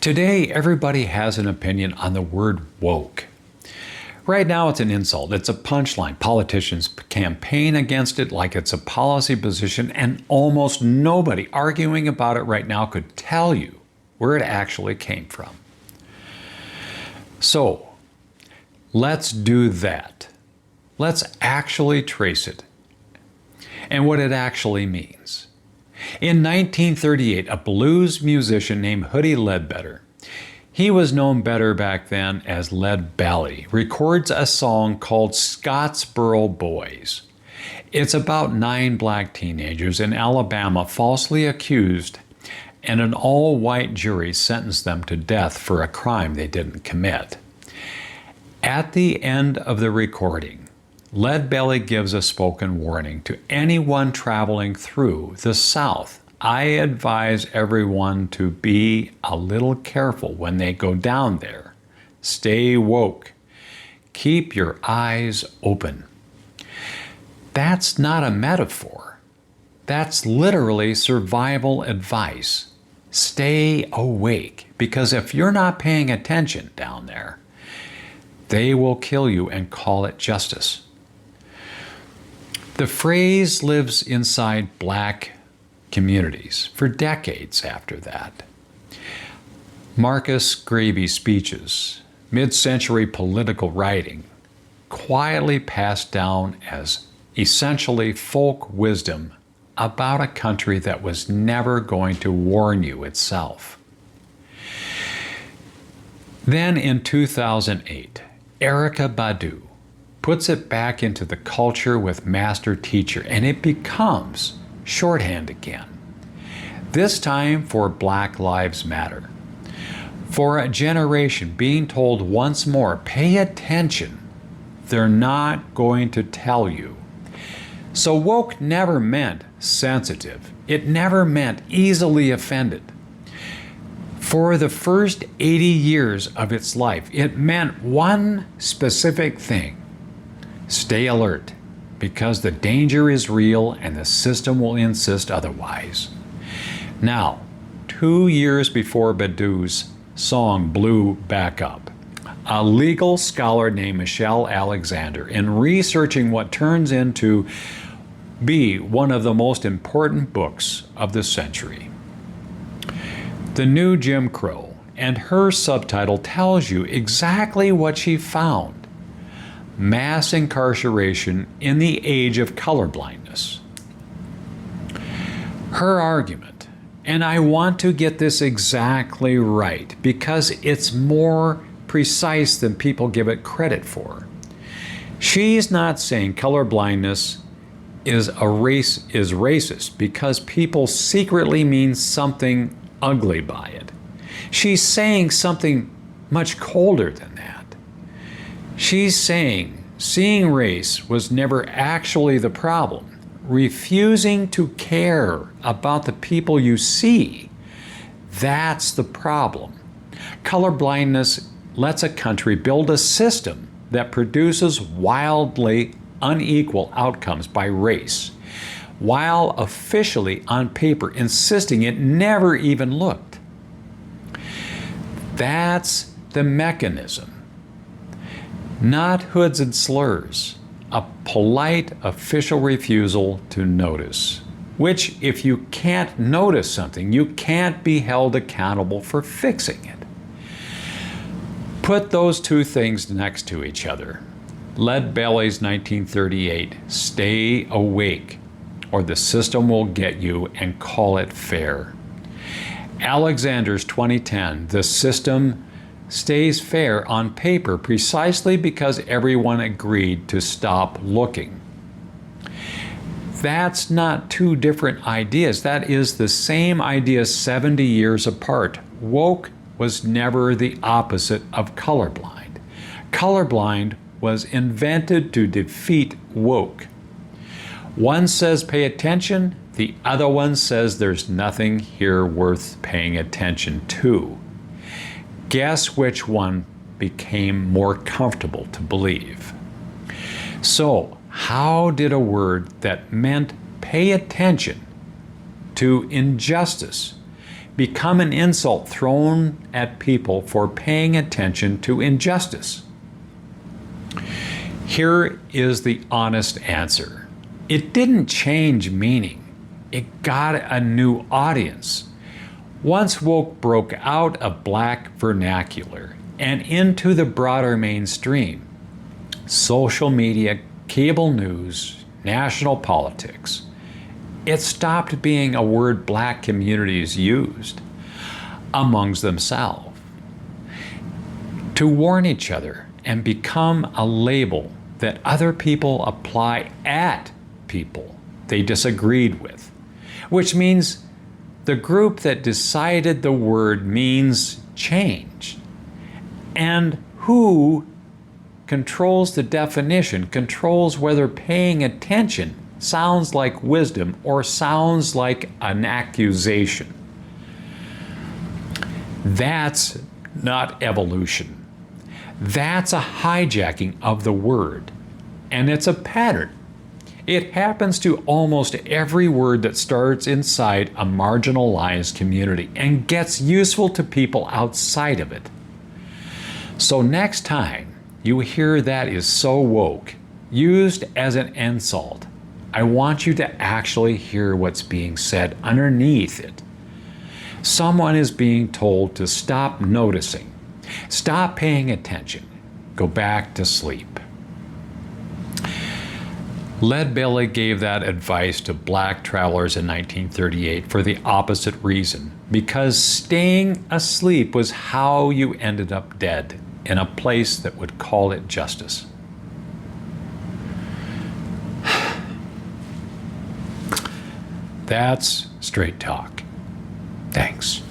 Today, everybody has an opinion on the word woke. Right now, it's an insult. It's a punchline. Politicians campaign against it like it's a policy position, and almost nobody arguing about it right now could tell you where it actually came from. So, let's do that. Let's actually trace it and what it actually means. In 1938, a blues musician named Hoodie Ledbetter, he was known better back then as Lead Belly, records a song called Scottsboro Boys. It's about 9 black teenagers in Alabama falsely accused, and an all-white jury sentenced them to death for a crime they didn't commit. At the end of the recording, Lead Belly gives a spoken warning to anyone traveling through the South. I advise everyone to be a little careful when they go down there. Stay woke. Keep your eyes open. That's not a metaphor. That's literally survival advice. Stay awake, because if you're not paying attention down there, they will kill you and call it justice. The phrase lives inside black communities for decades after that. Marcus Garvey's speeches, mid-century political writing, quietly passed down as essentially folk wisdom about a country that was never going to warn you itself. Then in 2008, Erykah Badu puts it back into the culture with Master Teacher, and it becomes shorthand again. This time for Black Lives Matter. For a generation being told once more, pay attention. They're not going to tell you. So woke never meant sensitive. It never meant easily offended. For the first 80 years of its life, it meant one specific thing. Stay alert, because the danger is real and the system will insist otherwise. Now, 2 years before Badu's song blew back up, a legal scholar named Michelle Alexander, in researching what turns into be one of the most important books of the century, The New Jim Crow, and her subtitle tells you exactly what she found. Mass incarceration in the age of colorblindness. Her argument, and I want to get this exactly right because it's more precise than people give it credit for. She's not saying colorblindness is racist because people secretly mean something ugly by it. She's saying something much colder than that. She's saying seeing race was never actually the problem. Refusing to care about the people you see, that's the problem. Colorblindness lets a country build a system that produces wildly unequal outcomes by race, while officially on paper insisting it never even looked. That's the mechanism. Not hoods and slurs, a polite official refusal to notice, which if you can't notice something, you can't be held accountable for fixing it. Put those two things next to each other. Lead Belly's 1938, stay awake, or the system will get you, and call it fair. Alexander's 2010, the system stays fair on paper precisely because everyone agreed to stop looking. That's not two different ideas. That is the same idea 70 years apart. Woke was never the opposite of colorblind. Colorblind was invented to defeat woke. One says pay attention, the other one says there's nothing here worth paying attention to. Guess which one became more comfortable to believe? So, how did a word that meant pay attention to injustice become an insult thrown at people for paying attention to injustice. Here is the honest answer. It didn't change meaning. It got a new audience. Once woke broke out of black vernacular and into the broader mainstream, social media, cable news, national politics, it stopped being a word black communities used amongst themselves to warn each other and become a label that other people apply at people they disagreed with, which means the group that decided the word means change. And who controls the definition, controls whether paying attention sounds like wisdom or sounds like an accusation. That's not evolution. That's a hijacking of the word, and it's a pattern. It happens to almost every word that starts inside a marginalized community and gets useful to people outside of it. So next time you hear that is so woke, used as an insult, I want you to actually hear what's being said underneath it. Someone is being told to stop noticing, stop paying attention, go back to sleep. Leadbelly gave that advice to black travelers in 1938 for the opposite reason, because staying asleep was how you ended up dead in a place that would call it justice. That's straight talk. Thanks.